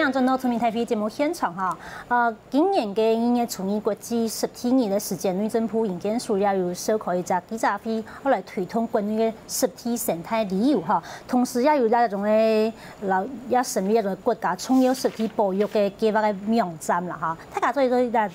迎转到村民台飞节目现场哈。今年嘅音乐从艺国际17年的时间，内政府营建署也有召开一个记者会，来推动关于嘅17生态旅游哈。同时也有一种嘅也成立一种国家重要实体保育嘅计划嘅网站啦哈。大家做一个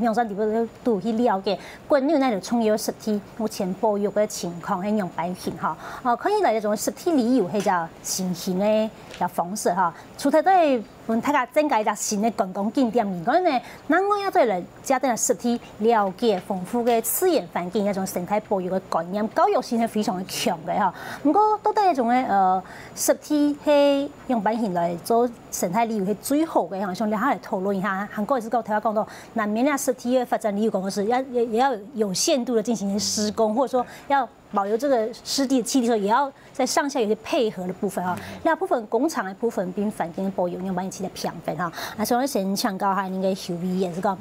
网站里边都去了解关于那种重要实体目前保育的情况，係用摆片哈。可以来一种实体旅游係就新型嘅嘅方式哈。除咗都係大家增加一個新嘅觀光景點，而講呢，咱我要再來加啲實體了解豐富嘅自然環境一種生態保育嘅概念，教育性係非常嘅強嘅哈。不過到底一種嘅實體係用擺片來做生態旅遊係最好嘅，我想你下嚟討論一下。韓國也是剛才講到，難免呢實體嘅發展旅遊公司也要有限度的進行施工，或者說要保留這個濕地氣體的時候，也要在上下有些配合的部分哈。那部分工廠的部分並環境保育用把你起來平分哈。所以先請教下您嘅修理也是講，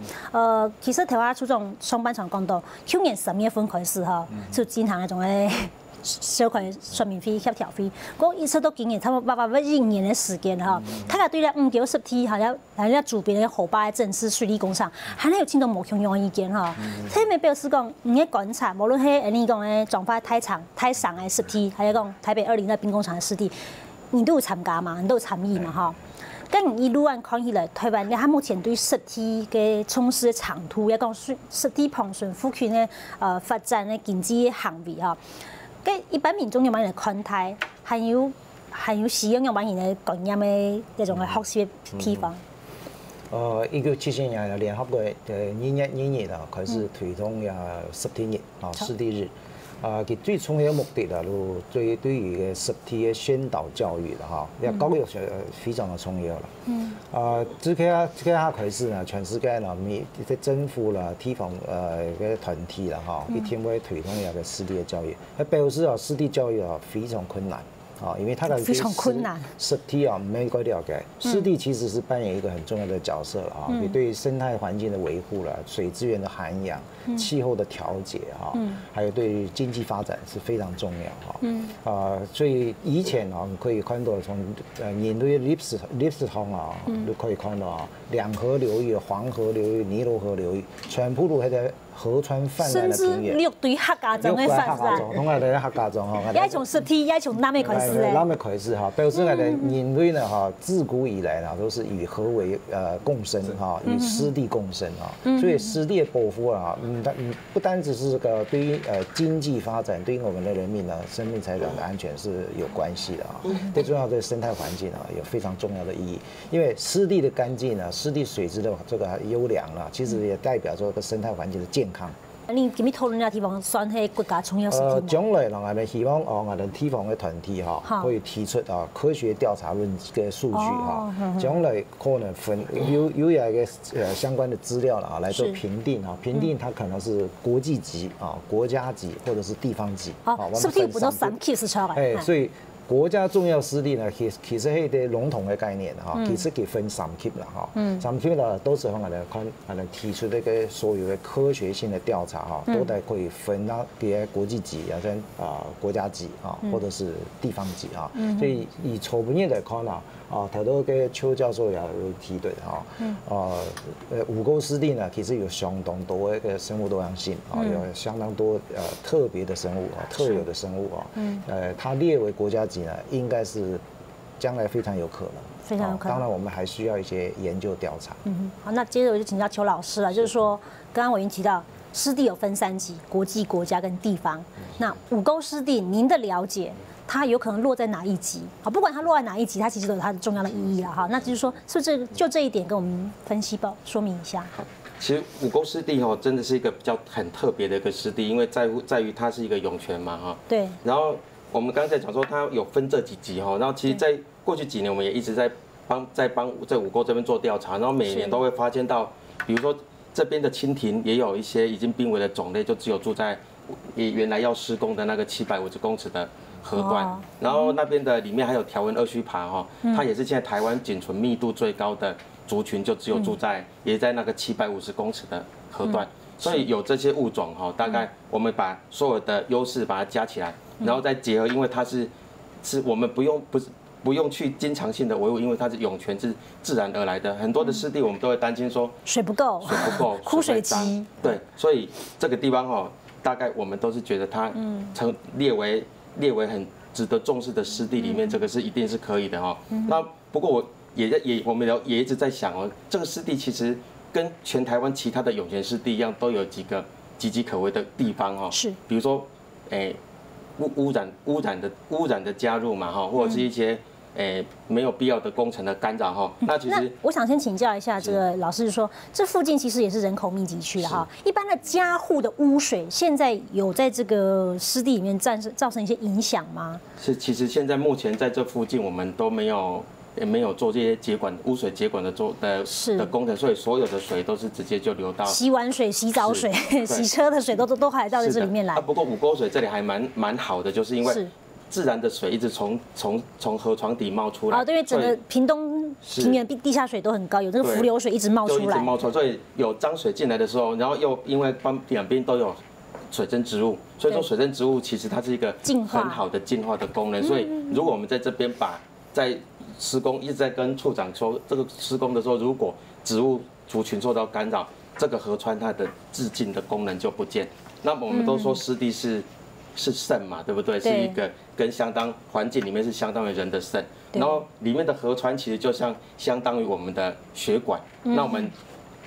其實台灣出種上半場講到，去年10月份開始哈，就經常那種嘅小塊說明會、協調會，嗰一直都經驗差不多1年的時間哈。大家對咧叫實體哈，咧主編嘅河壩正式水利工廠，還有聽到無相同意見哈。佢咪表示講，你嘅觀察，無論係你講嘅彰化太上嘅實體，還有講台北20的兵工廠嘅實體，你都有參加嘛？你都有參與嘛？哈。咁一路按看起來，台灣咧，目前對實體嘅從事嘅長途，也講實體蓬順賦權嘅發展嘅經濟行為哈。咁一般民眾有冇人看待，還有使用有冇人嘅概念嘅一種嘅學習嘅地方？1970年聯合國2月啦，開始推動實體日啊，濕地日。佢最重要的目的啦，對於嘅實體嘅宣導教育啦，哈，呢個教育係非常的重要啦。自開始呢，全世界呢，啲政府啦、地方嘅團體啦，哈，一定會推動一個濕地嘅教育。表示濕地教育非常困難。因為它的非常困難，實體沒有了解，濕地其實是扮演一個很重要的角色啊，你對生態環境的維護啦、水資源的涵養、氣候的調節哈，還有對經濟發展是非常重要哈。所以以前啊，你可以看到從人類歷史上啊，都可以看到啊，兩河流域、黃河流域、尼羅河流域，全部都喺度河川泛濫的平原。6對客家種嘅發展，同埋啲客家種哈，也從實體，也從南美開始。那麼開始哈，表示我哋人類呢哈，自古以來呢都是與河為共生哈，與濕地共生啊，所以濕地的保護啊，不單只是個對於經濟發展，對於我們的人民呢生命財產的安全是有關係的啊。最重要對生態環境啊有非常重要的意義，因為濕地的乾淨呢，濕地水質的這個優良啊，其實也代表咗個生態環境的健康。你今日討論嘅地方算係國家重要實體嗎？將來我哋希望我哋地方嘅團體哈，可以提出科學調查論嘅數據哈，將來可能有一個相關的資料啦，來做評定哈，評定它可能是國際級啊、國家級或者是地方級。濕地不到3級是出來。所以國家重要濕地呢，其實係一個籠統嘅概念哈，其實佢分3級啦哈，3級呢都是我哋提出呢個所有嘅科學性的調查哈，都係可以分到啲國際級啊，跟國家級啊，或者是地方級啊，所以以初步嚟看啦，頭多嘅邱教授也有提到哈，五溝濕地呢，其實有相當多嘅生物多樣性啊，有相當多特別的生物啊，特有的生物啊，它列為國家級。應該是將來非常有可能，非常有可能。當然，我們還需要一些研究調查。好，那接着我就請教邱老師了，就是說，剛剛我已經提到濕地有分3級，國際、國家跟地方。那五溝濕地，您的了解，它有可能落在哪一級？好，不管它落在哪一級，它其實都有它的重要的意義了哈。那就是說，是不是就這一點跟我們分析說明一下？其實五溝濕地真的是一個比較很特別的一個濕地，因為在於它是一個湧泉嘛哈。對。然後我們剛才講說，它有分這幾級哈，然後其實在過去幾年，我們也一直在幫在五溝這邊做調查，然後每年都會發現到，比如說這邊的蜻蜓也有一些已經瀕危的種類，就只有住在原來要施工的那個750公尺的河段，然後那邊的裡面還有條紋鱷鬚爬哈，它也是現在台灣僅存密度最高的族群，就只有住在也在那個750公尺的河段，所以有這些物種哈，大概我們把所有的優勢把它加起來。然後再結合，因為它是我們不不用去经常性的维护，因为它是涌泉是自然而来的。很多的湿地我们都会担心说水不够，枯水期。对，所以这个地方哈，大概我们都是觉得它成列为很值得重视的湿地里面，这个是一定是可以的哈。那不过我们也一直在想哦，这个湿地其实跟全台湾其他的涌泉湿地一样，都有几个岌岌可危的地方哈。是，比如说，污染的加入嘛哈，或者是一些没有必要的工程的干扰哈。那其实我想先请教一下这个老师说，这附近其实也是人口密集区的哈。一般的家户的污水现在有在这个湿地里面造成一些影响吗？是，其实现在目前在这附近我们都没有做这些污水接管的工程，所以所有的水都是直接就流到洗碗水、洗澡水、洗车的水都还到这里面来。不过五沟水这里还蛮好的，就是因为自然的水一直从河床底冒出来。对，因为整个屏东平原地下水都很高，有这个浮流水一直冒出来。所以有脏水进来的时候，然后又因为两边都有水生植物，所以说水生植物其实它是一个很好的净化的功能。所以如果我们在这边在施工一直在跟处长说，这个施工的时候，如果植物族群受到干扰，这个河川它的自净的功能就不见。那么我们都说湿地是肾嘛，对不对？是一个跟环境里面是相当于人的肾，然后里面的河川其实就相当于我们的血管。那我们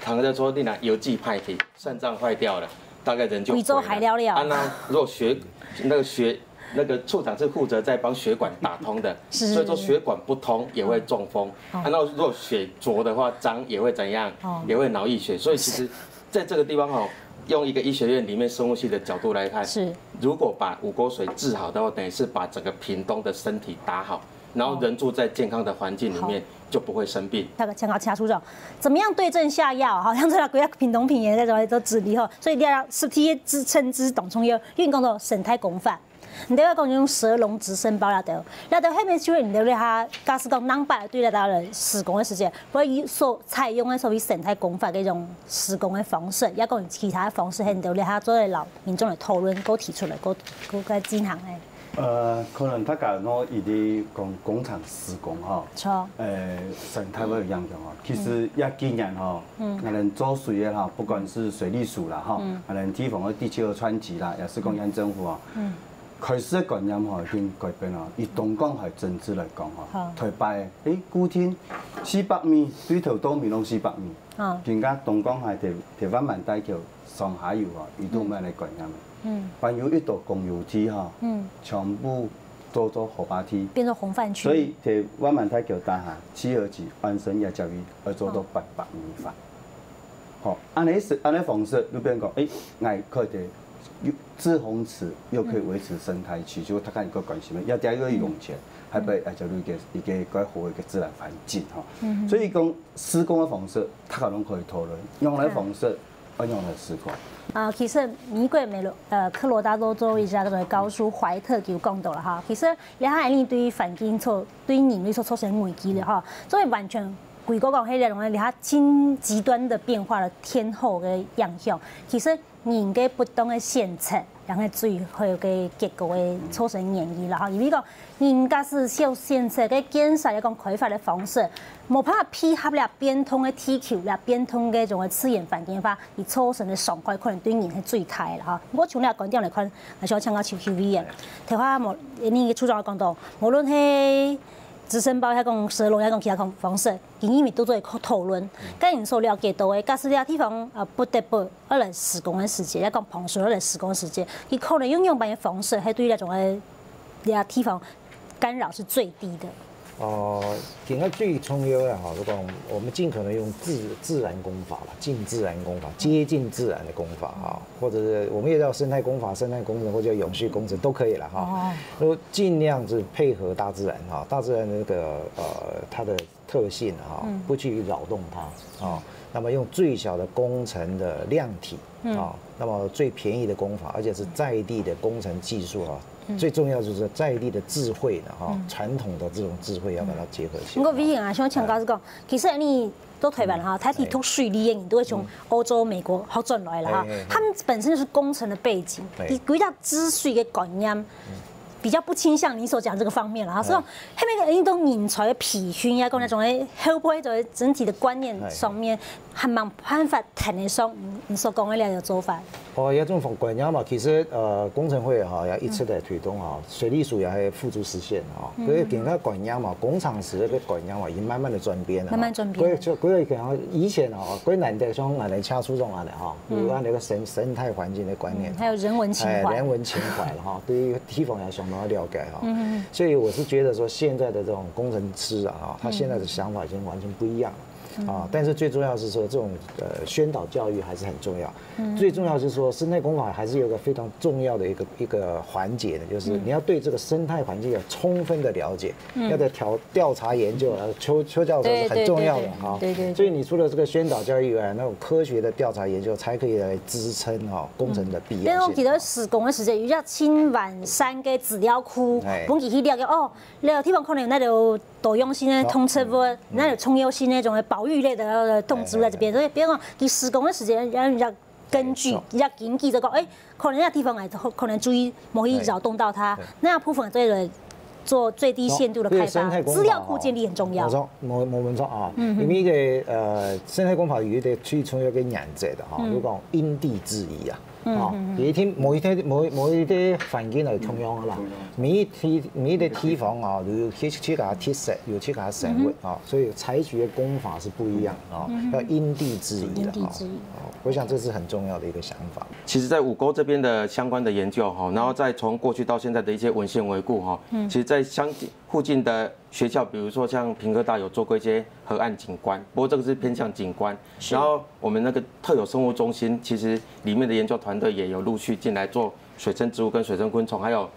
常在说，你拿邮寄派体，肾脏坏掉了，大概人就贵州还了了。那如果那个处长是负责在帮血管打通的，所以说血管不通也会中风。那如果血浊的话，脏也会怎样？也会脑溢血。所以其实在这个地方哦，用一个医学院里面生物系的角度来看，如果把五沟水治好的话，等于是把整个屏东的身体打好，然后人住在健康的环境里面，就不会生病。那个请教其他处长，怎么样对症下药？好像这个国家屏东平原在种都治理吼，所以你要实体支撑之动从有，运讲到生态工法。你都要讲用蛇笼直升包了的，那到后面就会你都对它，假使讲南北对待它的施工的时间，会所采用的所谓生态工法的一种施工的方式，也讲其他的方式，你都对它做来老民众的讨论，给提出来，给进行的。可能大家讲伊伫工厂施工吼，错，生态会有影响哦。其实也今年吼，可能做水的哈，不管是水利署啦哈，可能地方的地区的川级啦，也是讲县政府啊。开始的观念吼已经改变了，以东港系政治来讲吼，台北古天400米对头岛面拢400米，更加东港系台湾万大桥上下游啊，伊都咩来观念？凡有一道公有梯哈，全部做河坝梯，变成红泛区。所以台湾万大桥大厦7号机完成也叫伊要做到800米范。好，按尼方式，你变讲爱可以。自洪池又可以维持生态区，就它看一个关系嘛，要第二个涌泉，还被叫做一个改好一个自然环境哈。所以讲施工的方式，大家拢可以讨论，用来方式，用来施工。其实美国科罗拉多州一家个高叔怀特就讲到了哈，其实你看你对于环境对人类造成危机的哈，所以完全。规个讲迄个容易，它真极端的变化的天候的样向，其实人嘅不同的限策，让个水会个结果会造成演绎啦。哈，因为讲人家是小限策嘅减少一种开发的方式，冇办法配合了变通的天气，了变通嘅种个自然环境法，而造成的伤害可能对人係最大啦。哈，我从你观点来看，还是要请教邱 QV 嘅，睇下你嘅处长讲到，无论係。直升包遐讲蛇笼遐讲其他方式，今日咪都做讨论。甲因所了解到的，假使了地方不得不来施工的时间，遐讲碰水来施工的时间，伊可能用别的方式，还对那种的地方干扰是最低的。今个最重要的哈，就讲我们尽可能用自然工法啦，近自然工法，接近自然的工法哈，或者是我们也叫生态工法、生态工程或者永续工程都可以了哈。都尽量是配合大自然哈，大自然的那个它的特性哈，不去扰动它啊。那么用最小的工程的量体啊，那么最便宜的工法，而且是在地的工程技术啊。最重要就是在地的智慧的哈，传统的这种智慧要把它结合起来。我 V 啊，想强调是讲，其实你都台湾哈，台体都水利的，你都会从欧洲、美国好转来了哈。他们本身就是工程的背景，你规条治水的概念，比较不倾向你所讲这个方面了哈。所以后面的运动人才的培训呀，跟那种的会不会在整体的观念上面，还蛮办法谈得上你所讲的那个做法。哦，一种观念嘛，其实工程会哈也一直在推动哈，水利署也还付诸实现哈。所以给那观念嘛，工厂时的观念嘛，已经慢慢的转变了。慢慢转变。所以可能以前哦，归难的像俺的掐出种啊的哈，有按那个生态环境的观念，还有人文情怀。人文情怀了哈，对于地方也相当了解哈。所以我是觉得说，现在的这种工程师啊，他现在的想法已经完全不一样了。但是最重要是说这种宣导教育还是很重要。最重要是说生态工法还是有一个非常重要的一个环节的，就是你要对这个生态环境有充分的了解，要在调查研究，邱教授是很重要的哈。对。所以你除了这个宣导教育以外，那种科学的调查研究才可以来支撑工程的必要性。因为我记得施工的时间，有叫青湾山嘅资料库，本期去了解哦，了地方可能有那种多用性的通车物，那有冲优性那种的保育类的动植物在这边，所以比如讲，你施工的时间，让人家根据人家经济这个，可能那地方可能注意某一扰动到它，那部分对了。做最低限度的开发，资料库建立很重要。冇错啊，因为个生态工法有啲最重要嘅原则的哈，如講因地制宜啊。有一天某一啲環境係同樣噶啦，每一個地方啊，有去給它特色，有去給它生活啊，所以採取的工法是不一樣啊，要因地制宜的啊。我想這是很重要的一個想法。其實，在五溝這邊的相關的研究哈，然後再從過去到現在的一些文獻回顧哈，其實在附近的學校，比如說像屏科大有做過一些河岸景觀，不過這個是偏向景觀。然後我們那個特有生物中心，其實裡面的研究團隊也有陸續進來做水生植物跟水生昆蟲，還有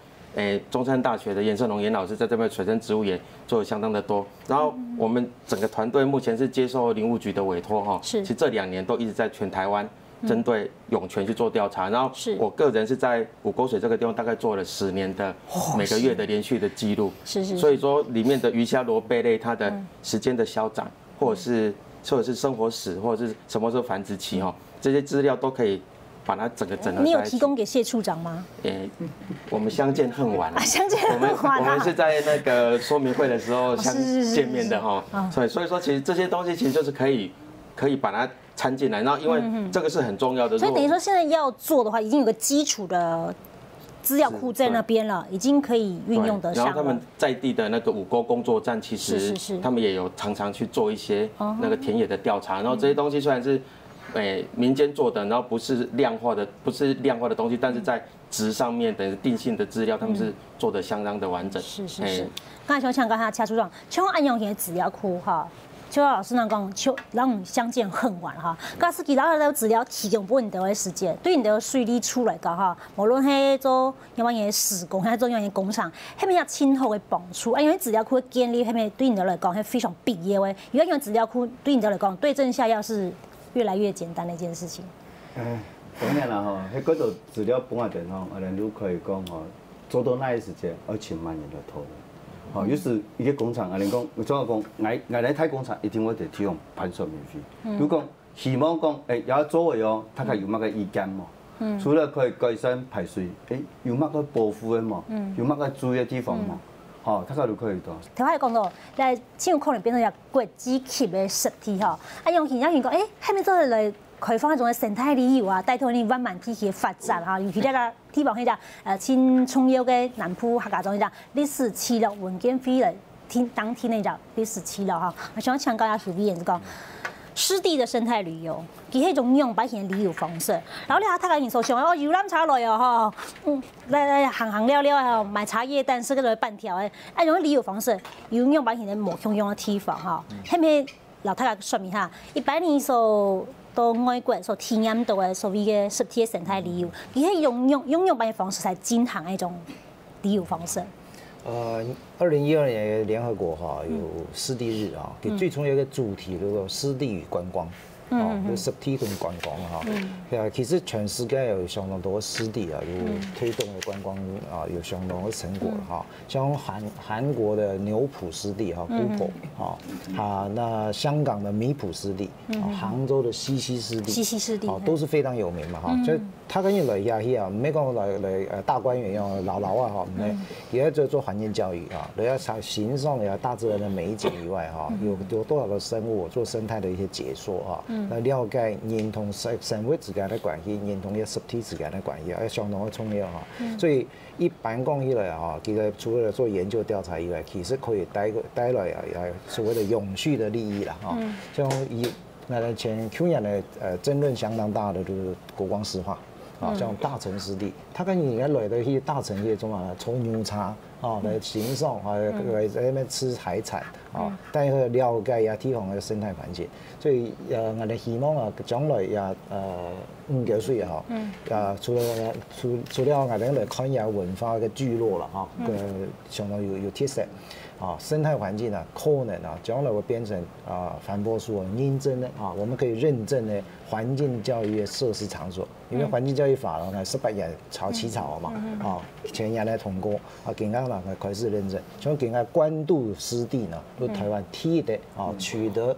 中山大學的顏勝龍顏老師在這邊水生植物也做得相當的多。然後我們整個團隊目前是接受林務局的委託哈，其實這2年都一直在全台灣針對湧泉去做調查。然後我個人是在五溝水這個地方大概做了10年的每個月的連續的記錄，所以說裡面的魚蝦螺貝類它的時間的消長，或者是生活史，或者是什麼時候繁殖期哈，這些資料都可以把它整個整合在一起。你有提供給謝處長嗎？我們相見恨晚了。相見恨晚。我們是在那個說明會的時候見面的哈。所以說其實這些東西其實就是可以把它摻進來，然後因為這個是很重要的。所以等於說現在要做的話，已經有個基礎的資料庫在那邊了，已經可以運用得上。然後他們在地的那個五溝工作站，其實他們也有常常去做一些那個田野的調查，然後這些東西雖然是民間做的，然後不是量化的東西，但是在質上面等於定性的資料，他們是做得相當的完整。是。剛才像剛才蔡處長，像安陽縣資料庫哈，邱老師那講，讓我們相見恨晚哈。假使其他的資料提供不穩定的時間，對你的水利處來講哈，無論係做因為嘢施工，還是做因為工廠，係咪有親後嘅幫助？啊，因為資料庫嘅建立係咪對你的來講係非常必要嘅？如果因為資料庫對你的來講對症下藥是越來越簡單的一件事情。當然啦吼，喺嗰度資料本來點吼，我哋都可以講吼，做到那一時間2,000萬元的投入。哦，於是一個工廠，我哋講，我總係講，我嚟睇工廠一定會得提供盤索免費。如果希望講，有作為哦，大家有乜嘅意見嘛？除了可以改善排水，有乜嘅保護嘅嘛？有乜嘅注意嘅地方嘛？哦，大家都可以做。頭先講到，嚟先可能變成一個國際級嘅實體嚇，用現講，係咪都係嚟開放一種生態旅遊啊，帶動你慢慢地去發展嚇，尤其呢個地方係新重要嘅南部客家莊係歷史資料文件費嚟當天呢就歷史資料嚇，我想強調一下許議員講。濕地的生態旅遊，佢係一種用百型旅遊方式。然後你睇睇人所想哦，遊覽茶類哦，來行了了，買茶葉蛋是嗰種半條誒，一種旅遊方式，用百型嘅冇共用嘅地方嚇，係咪老太太說明下？一般你所到外國所體驗到嘅所謂嘅濕地嘅生態旅遊，佢係用百型方式來進行一種旅遊方式。2012年聯合國哈有濕地日啊，佢最重要一個主題叫做濕地與觀光，濕地跟觀光哈。其實全世界有相當多濕地啊，有推動嘅觀光啊，有相當嘅成果哈。像韓國的牛埔濕地哈，古埔那香港的米埔濕地，杭州的西溪濕地，都是非常有名嘛哈。他跟你来下去啊，唔係講來大觀園用老啊哈，唔係，也在做環境教育啊，你要欣賞呀大自然的美景以外哈，有多少個生物做生態的一些解說啊，來了解人同生物之間的關係，人同一實體之間的關係，要相當的重要哈。所以一般講起來哈，其實除了做研究調查以外，其實可以帶來所謂的永續的利益啦哈。像去年的爭論相當大的就是國光石化。啊，像大城濕地，他跟你原來的去大城業中啊，抽牛茶啊，來欣賞啊，來在那邊吃海產啊，但係了解呀地方嘅生態環境，所以我哋希望啊，將來也5嚿水啊，除了我哋來看下文化嘅聚落啦，哈，相當有特色。啊，生態環境啊，可能啊，將來會變成環保署認證的啊，我們可以認證的環境教育的設施場所，因為環境教育法呢，18年起草嘛，啊，前年來通過，啊，更加呢開始認證，像更加關渡濕地呢，都台灣第一的啊，取得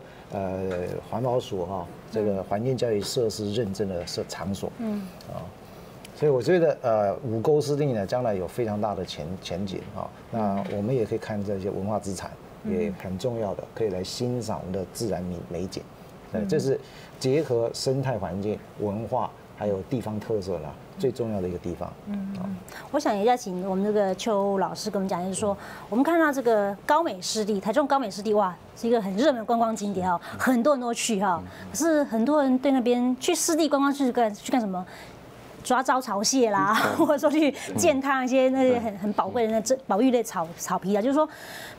環保署啊這個環境教育設施認證的場所，啊。所以我覺得五溝濕地呢，將來有非常大的前景啊。那我們也可以看這些文化資產，也很重要的，可以來欣賞我們的自然美景。對，這是結合生態環境、文化還有地方特色啦，最重要的一個地方。我想也要請我們這個邱老師跟我們講，就是說，我們看到這個高美濕地，台中高美濕地，哇，是一個很熱門的觀光景點哦，很多人都去哈。可是很多人對那邊去濕地觀光去幹什麼？抓招潮蟹啦，或者說去踐踏一些那些很寶貴的那保育類草皮啊，就是說，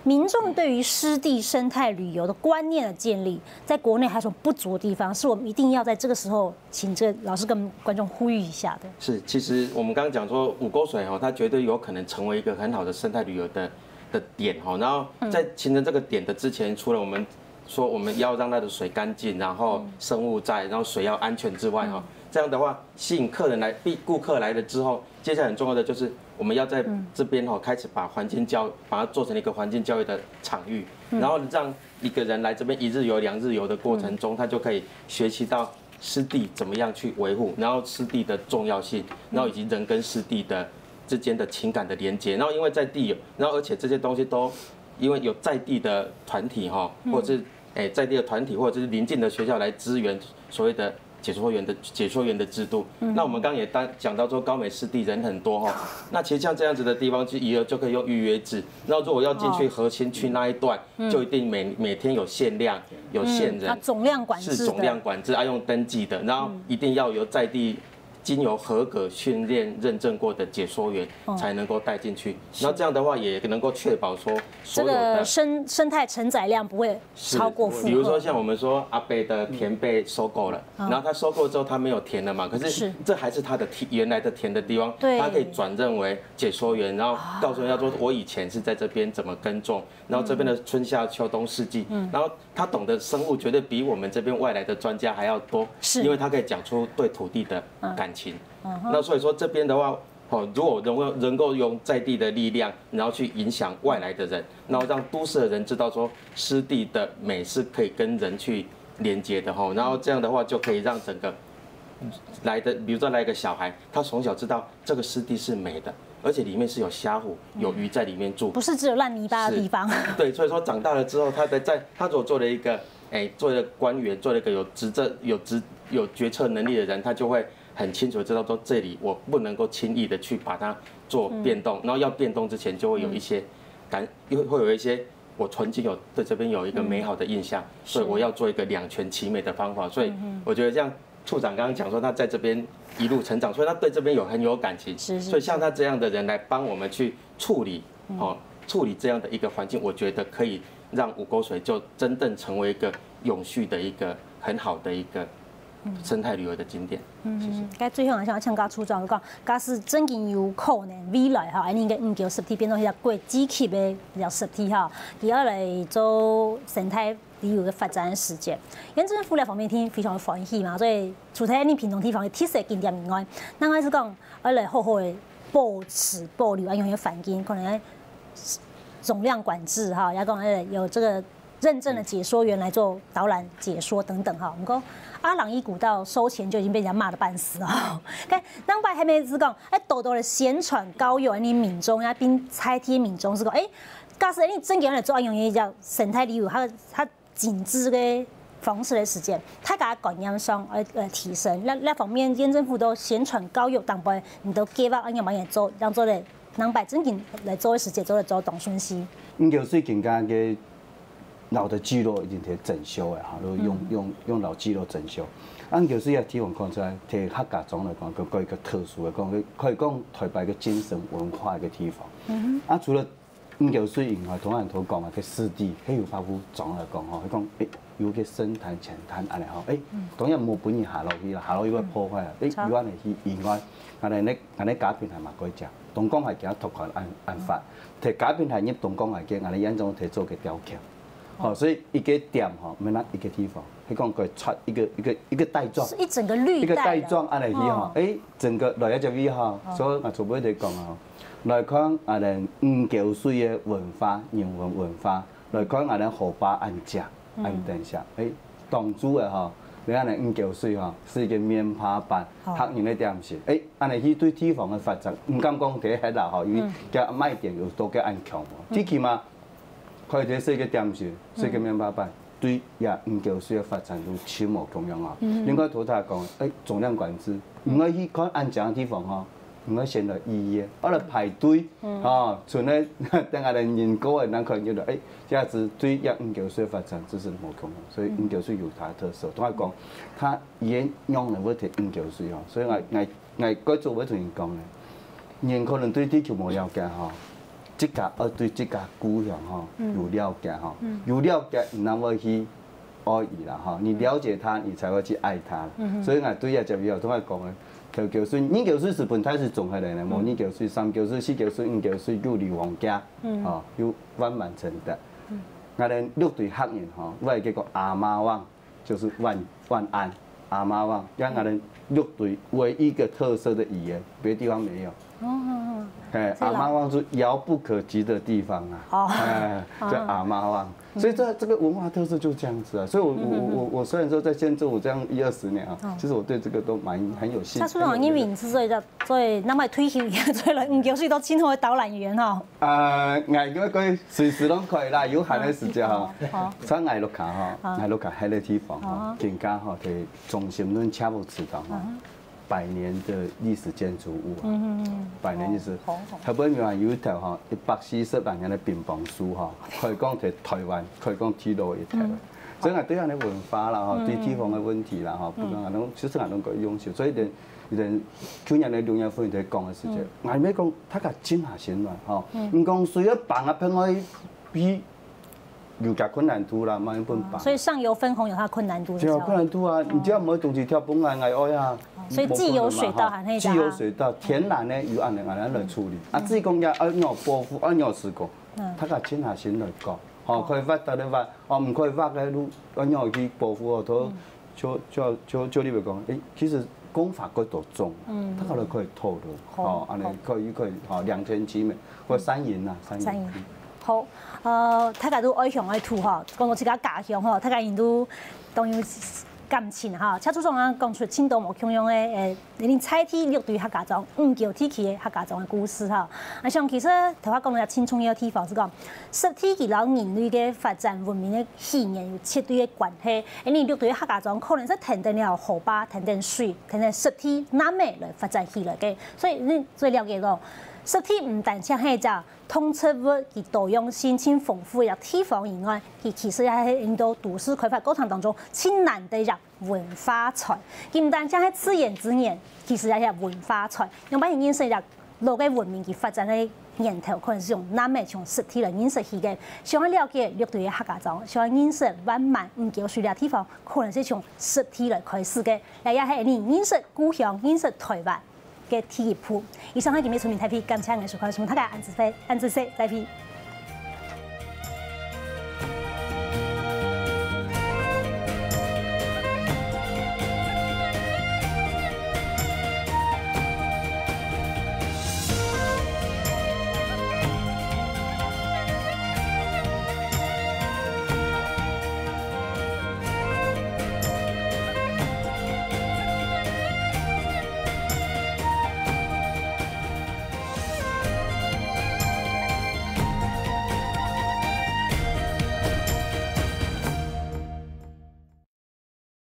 民眾對於濕地生態旅遊的觀念的建立，在國內還有什麼不足的地方，是我們一定要在這個時候請這個老師跟觀眾呼籲一下的。是，其實我們剛剛講說五溝水哈，它絕對有可能成為一個很好的生態旅遊的點哈。然後在形成這個點的之前，除了我們說我們要讓它的水乾淨，然後生物在，然後水要安全之外哈。這樣的話，吸引客人來，顧客來了之後，接下來很重要的就是我們要在這邊哈開始把它做成一個環境教育的場域，然後讓一個人來這邊1日遊、2日遊的過程中，他就可以學習到濕地怎麼樣去維護，然後濕地的重要性，然後以及人跟濕地的之間的情感的連接，然後因為在地有，然後而且這些東西都因為有在地的團體哈，或者是在地的團體或者是鄰近的學校來支援所謂的解說員的制度，那我們剛剛也講到說高美濕地人很多哈，那其實像這樣子的地方，就可以用預約制。然後如果要進去核心區那一段，就一定每天有限量、有限人，總量管制，是總量管制，要用登記的，然後一定要由在地經由合格訓練認證過的解說員才能夠帶進去，然後這樣的話也能夠確保說所有的生態承載量不會超過負荷。比如說像我們說阿伯的田被收購了，然後他收購之後他沒有田了嘛，可是這還是他的原來的田的地方，他可以轉任為解說員，然後告訴人家說我以前是在這邊怎麼耕種，然後這邊的春夏秋冬四季，然後他懂得生物絕對比我們這邊外來的專家還要多，因為他可以講出對土地的感情。那所以說這邊的話，如果能夠用在地的力量，然後去影響外來的人，然後讓都市的人知道說濕地的美是可以跟人去連接的哈，然後這樣的話就可以讓整個來的，比如說來一個小孩，他從小知道這個濕地是美的，而且裡面是有蝦虎、有魚在裡面住，不是只有爛泥巴的地方。對，所以說長大了之後，他如果做了一個做了官員，做了一個有決策能力的人，他就會很清楚知道說這裡我不能夠輕易的去把它做變動，然後要變動之前就會有一些會有一些我曾經對這邊有一個美好的印象，所以我要做一個兩全其美的方法，所以我覺得像處長剛剛講說他在這邊一路成長，所以他對這邊很有感情，所以像他這樣的人來幫我們去處理這樣的一個環境，我覺得可以讓五溝水就真正成為一個永續的一個很好的一個生態旅遊的景點。該最後我想請教處長講，假使真正有可能未來哈，應該5嚿濕地變成一個國際級的一個濕地哈，而來做生態旅遊的發展時間。因政府呢方面聽非常歡喜嘛，所以除咗你屏東地方的特色景點以外，那我是講要來好好的保持保留啊，因為環境可能總量管制哈，也講有這個认证的解说员来做导览解说等等哈。我们说阿朗伊古道收钱就已经被人家骂得半死啊！看当摆还没只讲，多多的闲传高友，你民众啊，并猜贴民众是讲，假使你真给人做安用一叫生态旅游，它紧致的方式的时间，它给它感染上提升，那方面县政府都宣传高友，当摆你都给吧，安样把也做，让做嘞，能摆真紧来做的时间，做来做动顺序。就是更加嘅。老的聚落已经摕整修的哈，都用老聚落整修。按就是也希望看出来，摕客家庄来讲，个一个特殊的讲，可以讲台北个精神文化一个地方。啊，除了潮水以外，同样头讲啊，个湿地，迄有包括庄来讲吼，伊讲有个深潭、浅滩安尼吼，当然无本意下落去啦，下落去要破坏啊。有安尼去以外，安尼假平台嘛可以食，东港海行拓宽案发，摕假平台入东港海境，安尼严重摕做个雕刻。好，所以一个点哈，没那一个地方，他讲可以串一个带状，是一整个绿带，一个带状安尼去哈，整个来一只位哈，所以我做尾在讲啊，来看啊咱潮水的文化、人文化，来看啊咱河坝安食、安等下，当主的哈，你看咱潮水哈是一个棉花板，黑人的点是，安尼去对地方的发展，唔敢讲第迄啦吼，因为加卖点有多加安强无，最起码。可以在设个点是，设个棉花板，对也潮水的发展都起无共样啊。应该头他讲，总量管制，唔可以去看安这样地方吼，唔可以显得意义，我来排队，像咧等下人口的人可能觉得，这样子对也潮水的发展这是无共样，所以潮水有它的特色。同我讲，它沿用来要摕潮水吼，所以我改做要同人讲咧，人可能对地球无了解吼。这家对这家故乡哈有了解哈，有了解你那么去爱伊啦哈，你了解他，你才会去爱他。所以我对呀，就比较同我讲的，潮水，人潮水是本来是综合来的，无人潮水、三潮水、四潮水、五潮水、六里王家，有完满成的。我们六队客人哈，我系叫做阿妈旺，就是万安阿妈旺，让我们六队唯一一个特色的语言，别的地方没有。阿妈旺是遥不可及的地方啊，叫阿妈旺，所以这个文化特色就这样子啊。所以我虽然说在县政府这样10-20年啊，其实我对这个都很有兴趣。他说因为你是做那么退休，做了潮水都今后的导览员哦。我可以随时拢可以啦，有闲的时间哈，像爱洛卡哈，爱洛卡迄个地方哈，更加哈，摕中心论车务池塘哈。100年的历史建筑物啊，100年历史。台北庙有一条哈140万年的乒乓书哈，可以讲在台湾，可以讲记录一台湾。所以我对咱的文化啦哈，对地方的问题啦哈，不讲啊，其实我拢可以用手。所以去年的刘亚夫在讲的时间，我咪讲他个真下先乱哈，唔讲随了放啊偏可以比。有加困难度啦，嘛一本棒。所以上游分洪有它困难度。有困难度啊，你只要冇东西跳本来爱啊。所以既有水稻还可以。既有水稻，天然呢有按来处理。啊，至于讲要按要保护，按要施工，他个请下先来讲，吼可以挖得咧挖，唔可以挖嘅路，按要去保护哦，都就你咪讲，其实工法各多种，他可能可以透露，安尼可以2天期美或3银啊，3银。好，大家都爱乡爱土哈，讲到自家家乡哈，大家因都当然感情哈。车主总啊讲出青岛无共样的恁菜地绿对客家庄，叫天气的客家庄的故事哈。像其实头先讲到青葱的地方是讲10体佮老人类的发展文明的起源有切对的关系。你绿对客家庄可能是停在了河坝、停在水、停在10体南面来发展起来的，所以你最了解到10体唔但像迄只。通测物佮多样性、真丰富的地方以外，其实也係引導都市開發過程當中，真難得入文化財。佢唔單止係自然資源，其實也係文化財。用把人認識入落嘅文明佮發展嘅源頭，可能是用南美從10體來認識起嘅。想要了解綠隊嘅客家莊，想要認識完滿潮水嘅地方，可能是從10體來開始嘅。也係你認識故鄉、認識台灣。嘅體驗鋪，以上係今日村民台片，感謝藝術觀眾，大家安子飛、安子西，再片。